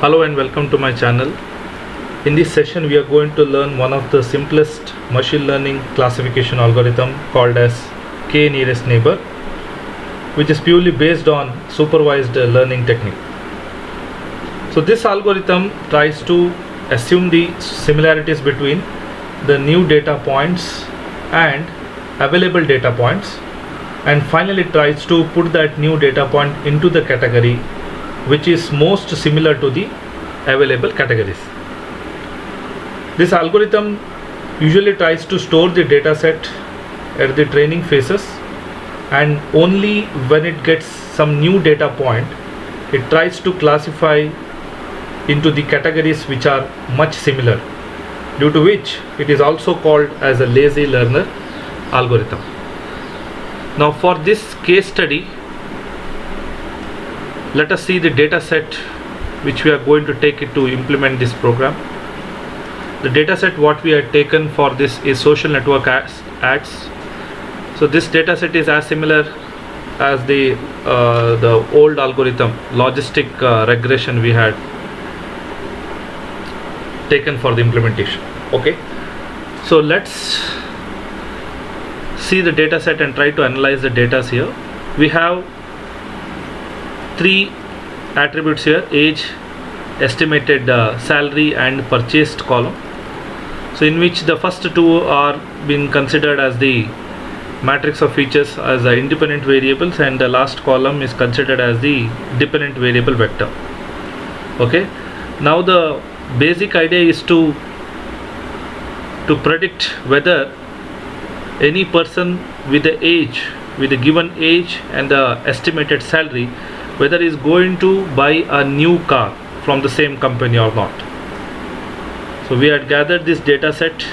Hello and welcome to my channel. In this session we are going to learn one of the simplest machine learning classification algorithm called as KNearest Neighbor, which is purely based on supervised learning technique. So this algorithm tries to assume the similarities between the new data points and available data points, and finally tries to put that new data point into the category which is most similar to the available categories. This algorithm usually tries to store the data set at the training phases, and only when it gets some new data point it tries to classify into the categories which are much similar, due to which it is also called as a lazy learner algorithm. Now for this case study, let us see the data set which we are going to take it to implement this program. The data set what we have taken for this is social network ads. So this data set is as similar as the old algorithm logistic regression we had taken for the implementation. Okay, so let's see the data set and try to analyze the data here. We have three attributes here: age, estimated salary and purchased column. So in which the first two are being considered as the matrix of features as the independent variables, and the last column is considered as the dependent variable vector. Okay, now the basic idea is to predict whether any person with the age, with the given age and the estimated salary, whether is going to buy a new car from the same company or not. So we had gathered this data set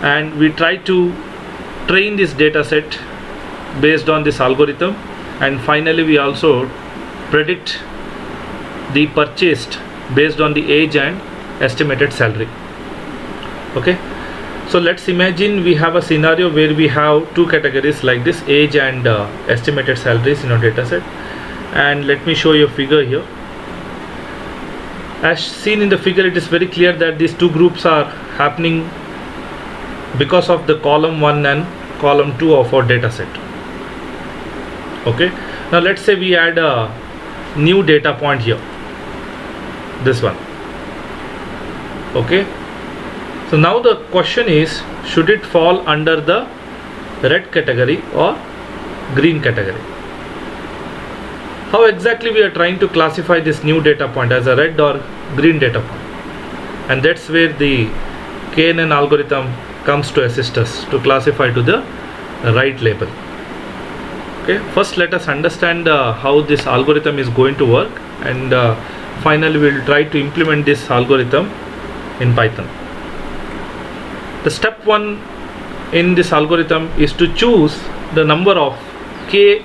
and we try to train this data set based on this algorithm, and finally we also predict the purchased based on the age and estimated salary. Okay, so let's imagine we have a scenario where we have two categories like this, age and estimated salaries in our data set. And let me show you a figure here. As seen in the figure, it is very clear that these two groups are happening because of the column 1 and column 2 of our data set. Okay, now let's say we add a new data point here, this one. Okay, so now the question is, should it fall under the red category or green category? How exactly we are trying to classify this new data point, as a red or green data point? And that's where the KNN algorithm comes to assist us to classify to the right label. Okay, first let us understand how this algorithm is going to work, and finally we will try to implement this algorithm in Python. The step 1 in this algorithm is to choose the number of k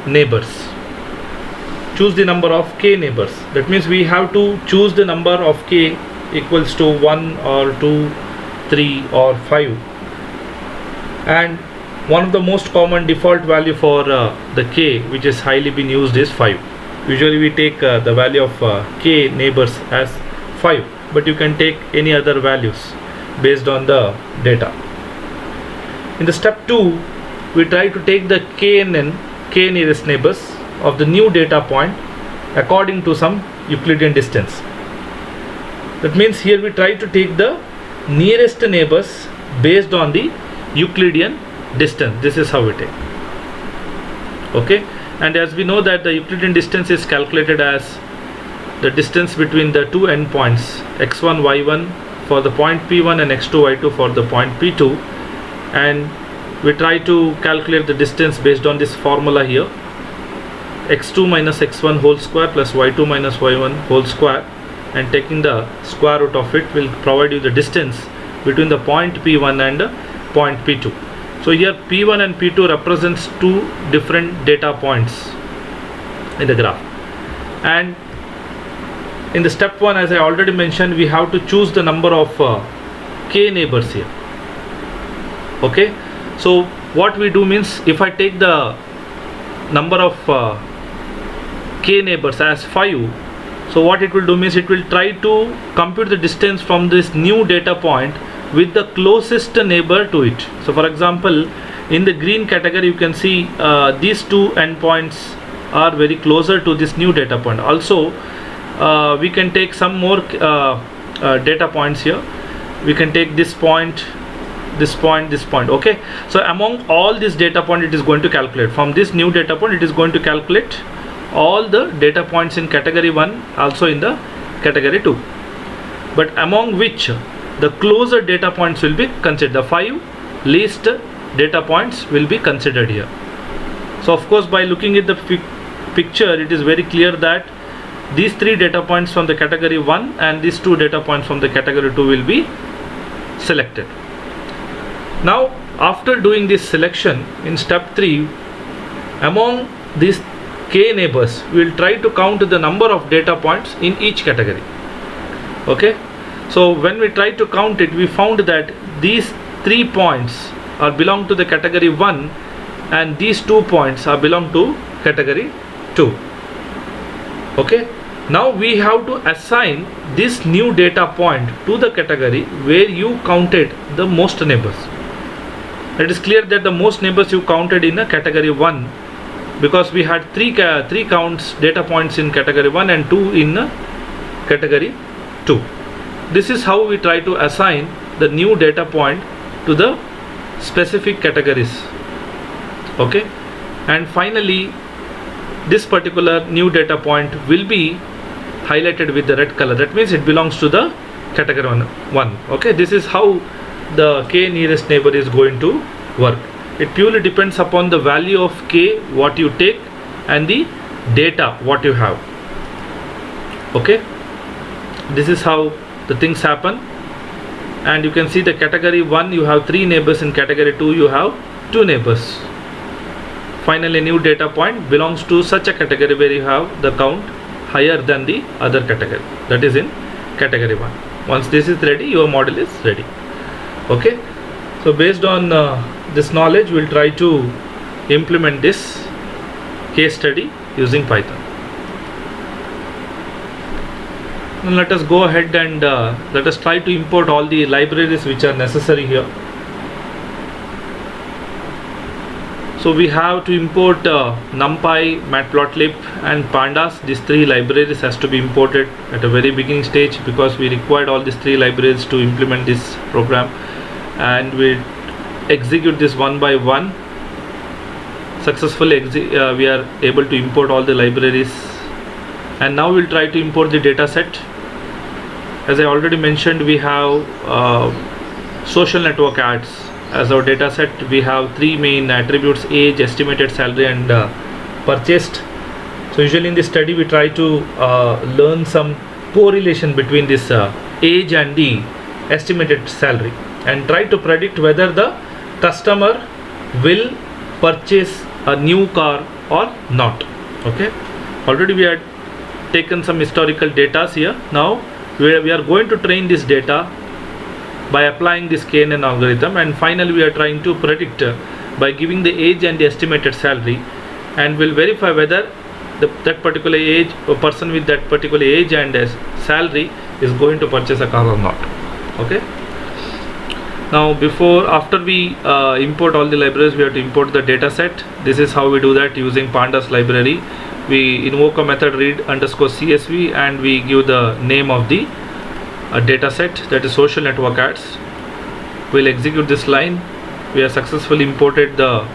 neighbors. Choose the number of k neighbors. That means we have to choose the number of k equals to 1 or 2, 3 or 5. And one of the most common default value for the k which is highly been used is 5. Usually we take the value of k neighbors as 5, but you can take any other values based on the data. In the step 2, we try to take the k nearest neighbors of the new data point according to some Euclidean distance. That means here we try to take the nearest neighbors based on the Euclidean distance. This is how we take. Okay, and as we know that the Euclidean distance is calculated as the distance between the two endpoints x1 y1 for the point p1 and x2 y2 for the point p2, and we try to calculate the distance based on this formula here: x2 minus x1 whole square plus y2 minus y1 whole square, and taking the square root of it will provide you the distance between the point p1 and point p2. So here p1 and p2 represents two different data points in the graph, and in the step 1, as I already mentioned, we have to choose the number of k neighbors here. Okay, so what we do means, if I take the number of k neighbors as 5. So what it will do means it will try to compute the distance from this new data point with the closest neighbor to it. So for example, in the green category you can see these two endpoints are very closer to this new data point. Also we can take some more data points here. We can take this point, this point, this point. Okay, so among all these data point it is going to calculate. From this new data point it is going to calculate all the data points in category 1, also in the category 2, but among which the closer data points will be considered. The 5 least data points will be considered here. So of course, by looking at the picture, it is very clear that these 3 data points from the category 1 and these 2 data points from the category 2 will be selected. Now after doing this selection in step 3, among these k neighbors we will try to count the number of data points in each category. Okay, so when we try to count it, we found that these 3 points are belong to the category 1 and these 2 points are belong to category 2. Okay, now we have to assign this new data point to the category where you counted the most neighbors. It is clear that the most neighbors you counted in a category 1, because we had 3 counts data points in category 1 and 2 in category 2. This is how we try to assign the new data point to the specific categories. Okay, and finally this particular new data point will be highlighted with the red color. That means it belongs to the category 1. Okay, this is how the k nearest neighbor is going to work. It purely depends upon the value of k what you take and the data what you have. Okay, this is how the things happen. And you can see the category 1 you have 3 neighbors, in category 2 you have 2 neighbors. Finally, new data point belongs to such a category where you have the count higher than the other category, that is in category 1. Once this is ready, your model is ready. Okay, so based on this knowledge, we'll try to implement this case study using Python. Now let us go ahead and let us try to import all the libraries which are necessary here. So we have to import NumPy, Matplotlib and Pandas. These 3 libraries has to be imported at a very beginning stage, because we required all these 3 libraries to implement this program, and we execute this one by one. Successfully we are able to import all the libraries, and now we'll try to import the data set. As I already mentioned, we have social network ads as our data set. We have 3 main attributes: age, estimated salary and purchased. So usually in this study we try to learn some correlation between this age and the estimated salary, and try to predict whether the customer will purchase a new car or not. Okay, already we had taken some historical data here. Now we are going to train this data by applying this KNN algorithm, and finally we are trying to predict by giving the age and the estimated salary, and we'll verify whether that particular age, a person with that particular age and salary is going to purchase a car or not. Okay, now after we import all the libraries, we have to import the data set. This is how we do that using Pandas library. We invoke a method read_csv and we give the name of the data set, that is social network ads. We'll execute this line. We have successfully imported the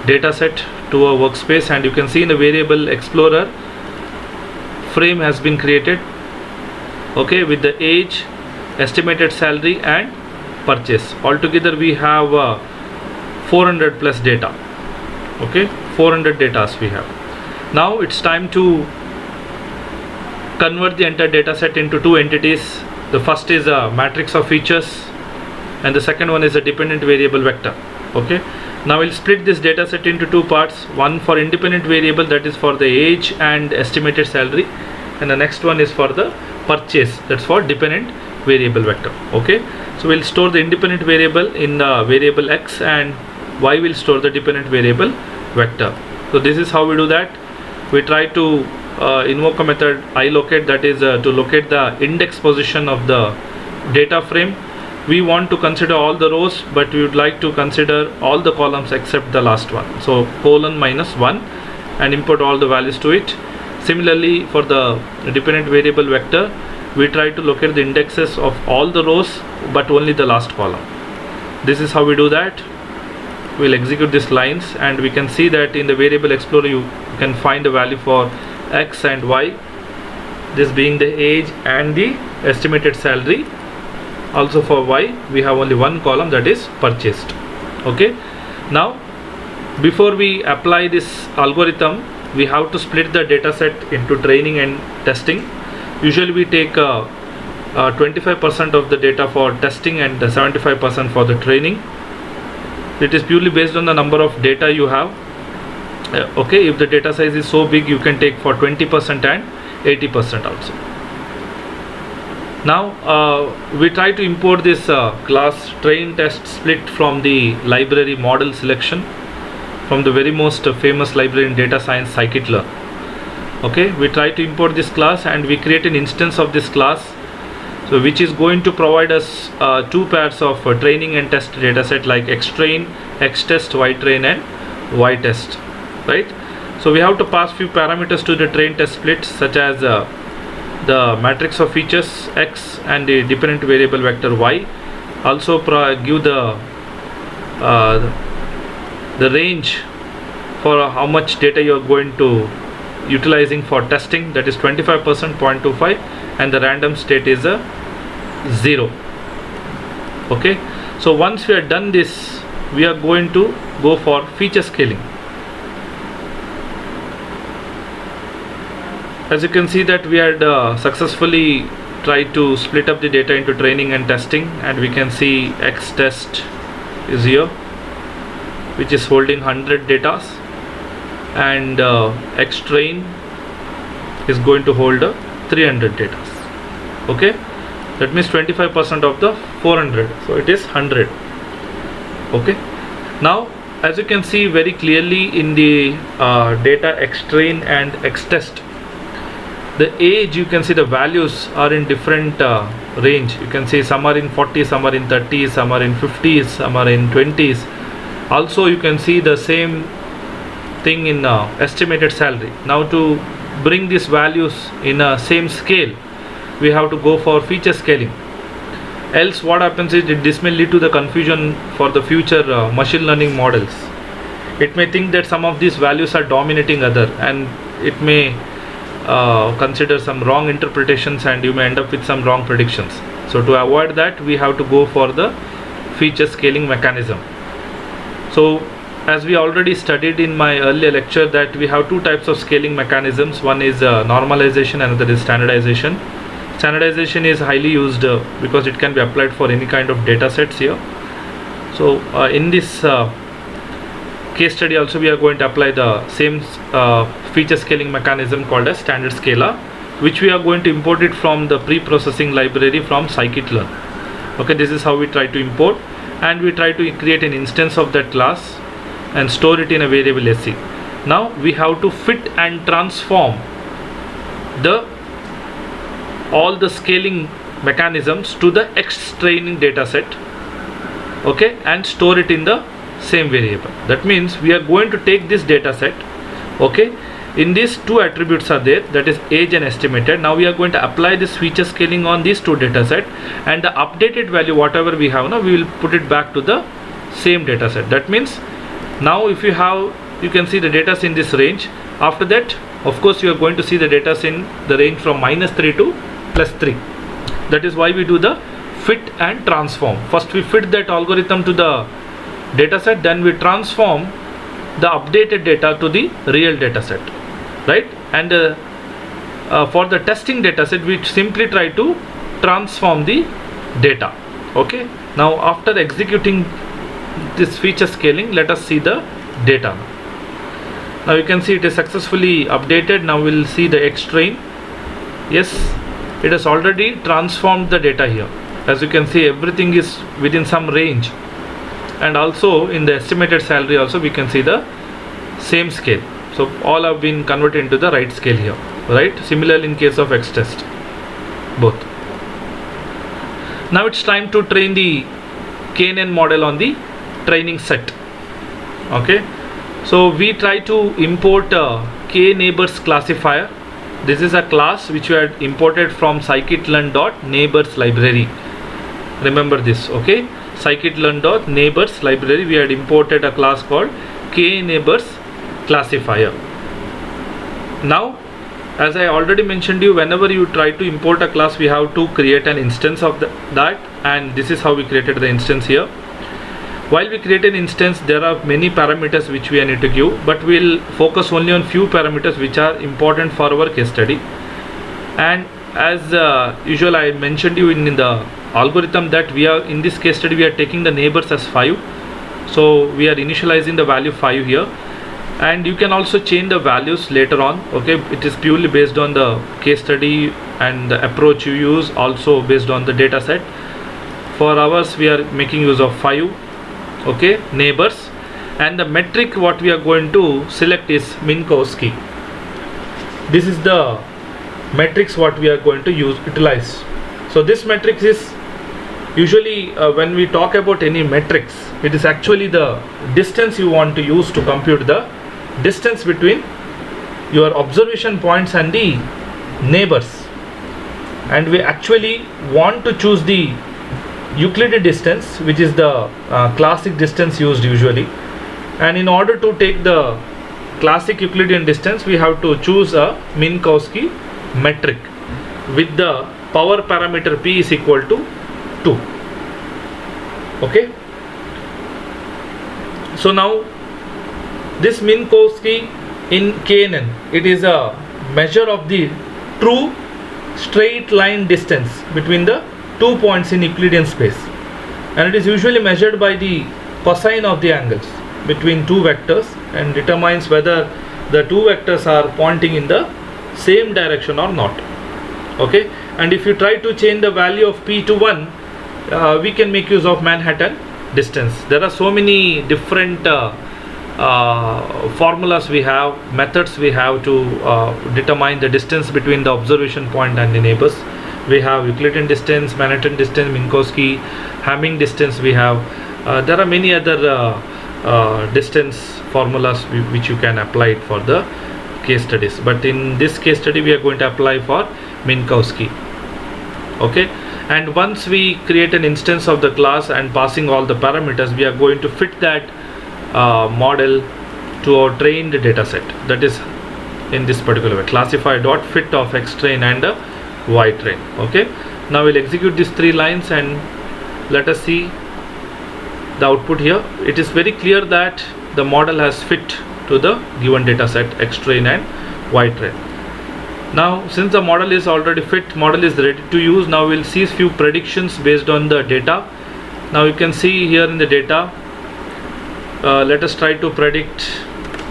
data set to our workspace, and you can see in the variable explorer frame has been created, okay, with the age, estimated salary and purchase. Altogether we have 400 plus data. Okay, 400 data we have. Now it's time to convert the entire data set into 2 entities. The first is a matrix of features and the second one is a dependent variable vector. Okay, now we'll split this data set into 2 parts, one for independent variable, that is for the age and estimated salary, and the next one is for the purchase, that's for dependent variable vector. Okay, so we'll store the independent variable in the variable x, and y will store the dependent variable vector. So this is how we do that. we try to invoke a method iLocate, that is to locate the index position of the data frame. We want to consider all the rows, but we would like to consider all the columns except the last one. So :-1 and import all the values to it. Similarly, for the dependent variable vector, we try to locate the indexes of all the rows but only the last column. This is how we do that. We'll execute these lines and we can see that in the variable explorer you can find a value for X and Y, this being the age and the estimated salary. Also for Y we have only one column, that is purchased. Okay, now before we apply this algorithm, we have to split the data set into training and testing. Usually we take 25% of the data for testing and 75% for the training. It is purely based on the number of data you have. Okay, if the data size is so big, you can take for 20% and 80% also. Now we try to import this class train test split from the library model selection, from the very most famous library in data science, scikit-learn. Okay, we try to import this class and we create an instance of this class, so which is going to provide us two pairs of training and test data set like xtrain, xtest, ytrain and ytest, right? So we have to pass few parameters to the train test split, such as the matrix of features x and the dependent variable vector y. Also give the range for how much data you are going to utilizing for testing, that is 25%, 0.25, and the random state is a 0. Okay, so once we are done this, we are going to go for feature scaling. As you can see that we had successfully tried to split up the data into training and testing, and we can see xtest is here, which is holding 100 data, and xtrain is going to hold 300 data. Okay, that means 25% of the 400, so it is 100. Okay, now as you can see very clearly in the data xtrain and xtest, the age, you can see the values are in different range. You can see some are in 40, some are in 30, some are in 50s, some are in 20s. Also you can see the same thing in estimated salary. Now to bring these values in a same scale, we have to go for feature scaling. Else what happens is this may lead to the confusion for the future machine learning models. It may think that some of these values are dominating other, and it may consider some wrong interpretations, and you may end up with some wrong predictions. So to avoid that, we have to go for the feature scaling mechanism. So as we already studied in my earlier lecture, that we have two types of scaling mechanisms. One is normalization, another is standardization. Standardization is highly used because it can be applied for any kind of data sets here. So in this case study also we are going to apply the same feature scaling mechanism called as standard scaler, which we are going to import it from the pre-processing library from scikit-learn. Okay, this is how we try to import, and we try to create an instance of that class and store it in a variable SC. Now we have to fit and transform all the scaling mechanisms to the xtraining data set, okay, and store it in the same variable. That means we are going to take this data set, okay, in these two attributes are there, that is age and estimated. Now we are going to apply this feature scaling on these two data set, and the updated value whatever we have now, we will put it back to the same data set. That means now if you have, you can see the data in this range. After that, of course, you are going to see the data in the range from -3 to +3. That is why we do the fit and transform. First we fit that algorithm to the data set, then we transform the updated data to the real data set, right? And for the testing data set, we simply try to transform the data. Okay, now after executing this feature scaling, let us see the data. Now you can see it is successfully updated. Now we'll see the xtrain. Yes, it has already transformed the data here. As you can see, everything is within some range, and also in the estimated salary also we can see the same scale. So all have been converted into the right scale here, right? Similarly in case of X test, both. Now it's time to train the KNN model on the training set. Okay, so we try to import KNearest classifier. This is a class which we had imported from scikit-learn.neighbors library. Remember this, okay? Scikit-learn.neighbors library, we had imported a class called KNearest classifier. Now, as I already mentioned you, whenever you try to import a class, we have to create an instance of that, and this is how we created the instance here. While we create an instance, there are many parameters which we need to give, but we'll focus only on few parameters which are important for our case study. And as usual, I mentioned you in the algorithm that we are in this case study, we are taking the neighbors as 5. So we are initializing the value 5 here, and you can also change the values later on. Okay, it is purely based on the case study and the approach you use, also based on the data set. For ours, we are making use of 5. Okay, neighbors, and the metric what we are going to select is Minkowski. This is the metrics what we are going to utilize. So this metrics is usually when we talk about any metrics, it is actually the distance you want to use to compute the distance between your observation points and the neighbors, and we actually want to choose the Euclidean distance, which is the classic distance used usually. And in order to take the classic Euclidean distance, we have to choose a Minkowski metric with the power parameter p is equal to 2. Okay, so now this Minkowski in KNN, it is a measure of the true straight line distance between the 2 points in Euclidean space, and it is usually measured by the cosine of the angles between two vectors and determines whether the two vectors are pointing in the same direction or not. Okay, and if you try to change the value of p to 1, we can make use of Manhattan distance. There are so many different formulas we have, methods we have to determine the distance between the observation point and the neighbors. We have Euclidean distance, Manhattan distance, Minkowski, Hamming distance we have. There are many other distance formulas which you can apply it for the case studies, but in this case study we are going to apply for Minkowski. Okay, and once we create an instance of the class and passing all the parameters, we are going to fit that model to our trained data set. That is in this particular way, classifier dot fit of X train and Y train. Okay, now we'll execute these 3 lines and let us see the output here. It is very clear that the model has fit to the given data set X train and Y train. Now since the model is already fit, model is ready to use, now we'll see few predictions based on the data. Now you can see here in the data, let us try to predict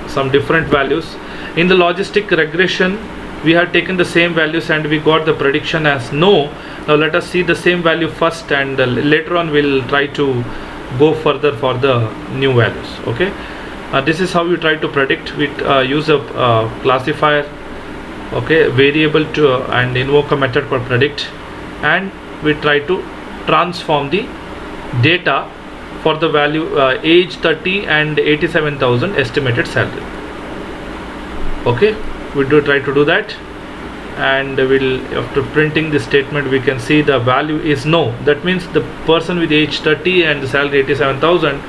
some different values. In the logistic regression, we have taken the same values and we got the prediction as no. Now let us see the same value first, and later on we'll try to go further for the new values. Okay, this is how we try to predict. We use a classifier, okay, variable to and invoke a method for predict, and we try to transform the data for the value age 30 and 87,000 estimated salary. Okay, we do try to do that, and we'll, after printing this statement, we can see the value is no. That means the person with age 30 and the salary 87,000,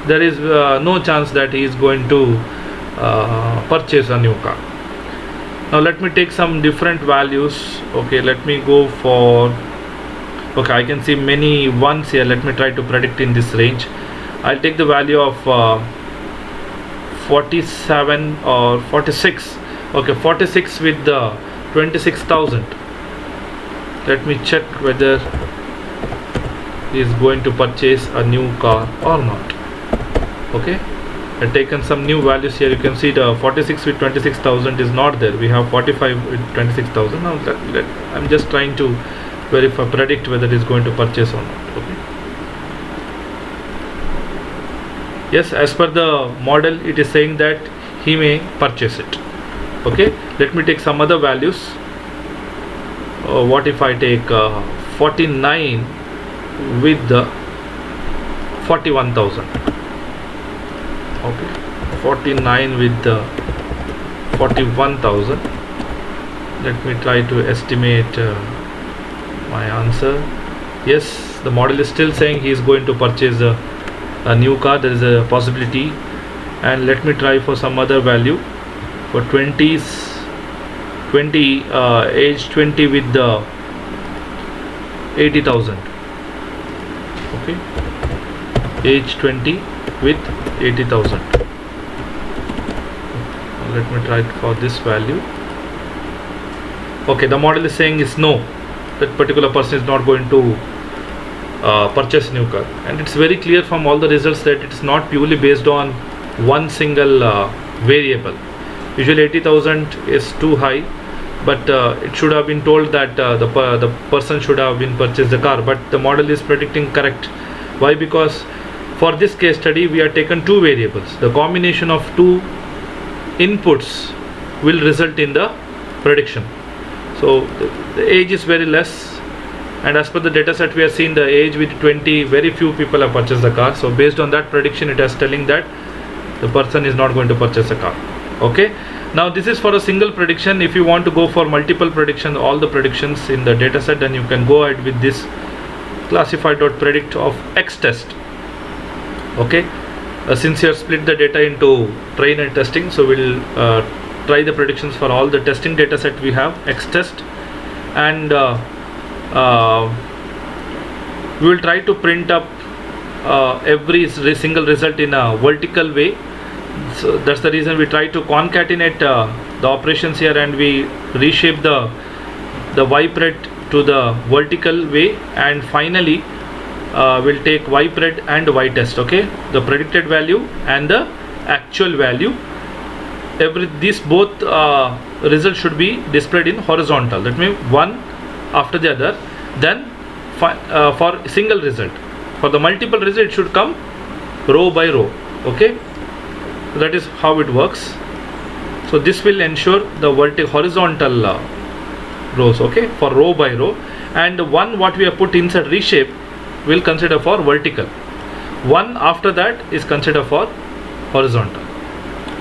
there is no chance that he is going to purchase a new car. Now let me take some different values. Okay, let me go for, okay, I can see many ones here. Let me try to predict in this range. I'll take the value of 47 or 46. Okay, 46 with the 26,000. Let me check whether he is going to purchase a new car or not. Okay, I've taken some new values here. You can see the 46 with 26,000 is not there. We have 45 with 26,000. Now I'm just trying to predict whether he is going to purchase or not. Okay. Yes, as per the model, it is saying that he may purchase it. Okay, let me take some other values. What if I take 49 with the 41,000? Okay, 49 with the 41,000. Let me try to estimate my answer. Yes, the model is still saying he is going to purchase a new car. There is a possibility. And let me try for some other value for 20 age 20 with the 80,000. Okay, age 20 with 80,000. Let me try for this value. Okay, the model is saying is no, that particular person is not going to purchase new car, and it's very clear from all the results that it's not purely based on one single variable. Usually 80,000 is too high, but it should have been told that the person should have been purchased the car, but the model is predicting correct. Why? Because for this case study we are taken two variables. The combination of two inputs will result in the prediction. So the age is very less, and as per the data set we are seeing the age with 20, very few people have purchased the car. So based on that prediction, it is telling that the person is not going to purchase a car. Okay, now this is for a single prediction. If you want to go for multiple predictions, all the predictions in the data set, then you can go ahead with this classifier.predict of X test. Okay, since you have split the data into train and testing, so we'll try the predictions for all the testing data set we have, X test, and we will try to print up every single result in a vertical way. So that's the reason we try to concatenate the operations here, and we reshape the ypred to the vertical way, and finally we'll take ypred and ytest. Okay, the predicted value and the actual value, these both results should be displayed in horizontal. That means one after the other. Then for single result, for the multiple result, it should come row by row. Okay, that is how it works. So this will ensure the horizontal rows. Okay, for row by row, and one what we have put inside reshape will consider for vertical. One after that is considered for horizontal.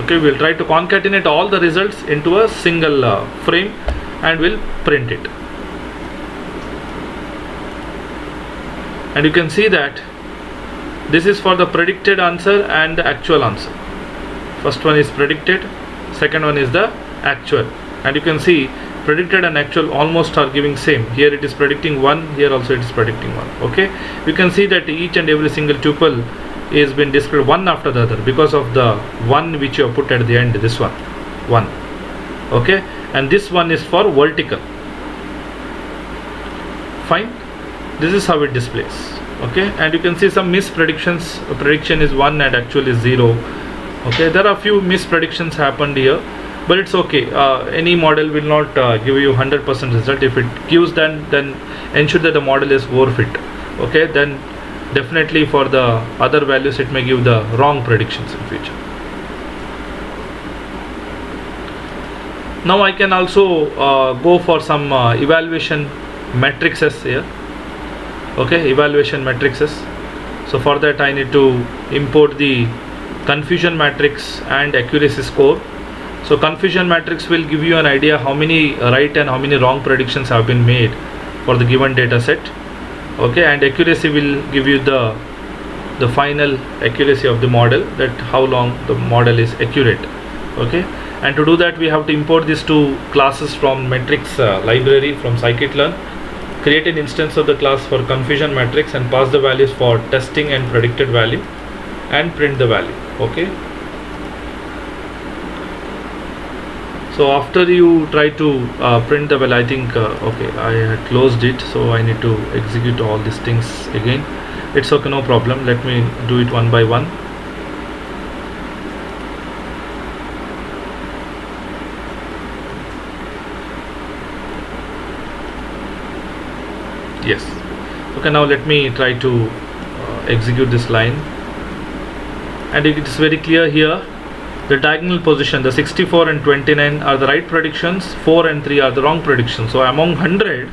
Okay, we'll try to concatenate all the results into a single frame, and we'll print it. And you can see that this is for the predicted answer and the actual answer. First one is predicted, second one is the actual, and you can see predicted and actual almost are giving same. Here it is predicting 1, here also it is predicting 1. Okay, you can see that each and every single tuple is been displayed one after the other because of the one which you have put at the end. This one, 1. Okay, and this one is for vertical. Fine, this is how it displays. Okay, and you can see some mispredictions. Prediction is 1 and actual is 0. Okay, there are few mispredictions happened here, but it's okay. Any model will not give you 100% result. If it gives, then ensure that the model is overfit. Okay, then definitely for the other values it may give the wrong predictions in future. Now I can also go for some evaluation matrices here. Okay, evaluation matrices. So for that I need to import the confusion matrix and accuracy score. So confusion matrix will give you an idea how many right and how many wrong predictions have been made for the given data set. Okay, and accuracy will give you the final accuracy of the model, that how long the model is accurate. Okay, and to do that we have to import these two classes from matrix library from scikit-learn, create an instance of the class for confusion matrix and pass the values for testing and predicted value and print the value. Okay, so after you try to print the value, I think okay, I had closed it, so I need to execute all these things again. It's okay, no problem. Let me do it one by one. Yes. Okay, now let me try to execute this line, and it is very clear here the diagonal position, the 64 and 29 are the right predictions, 4 and 3 are the wrong predictions. So among 100,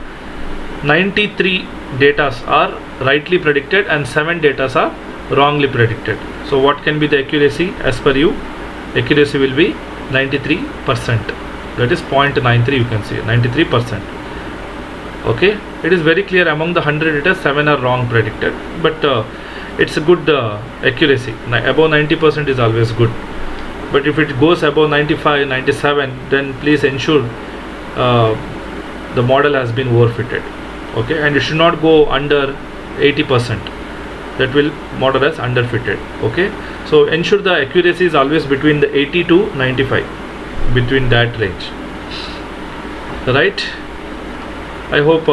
93 data are rightly predicted and 7 data are wrongly predicted. So what can be the accuracy as per you? Accuracy will be 93%. That is 0.93, you can see 93%. Okay, it is very clear among the 100 data 7 are wrong predicted, but it's a good accuracy. Above 90% is always good, but if it goes above 95, 97, then please ensure the model has been overfitted. Okay, and it should not go under 80%. That will model as underfitted. Okay, so ensure the accuracy is always between the 80 to 95, between that range. Right? I hope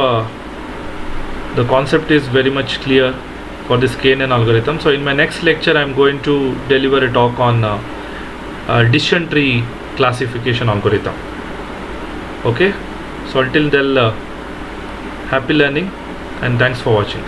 the concept is very much clear for this KNN algorithm. So in my next lecture, I am going to deliver a talk on decision tree classification algorithm. Okay, so until then, happy learning and thanks for watching.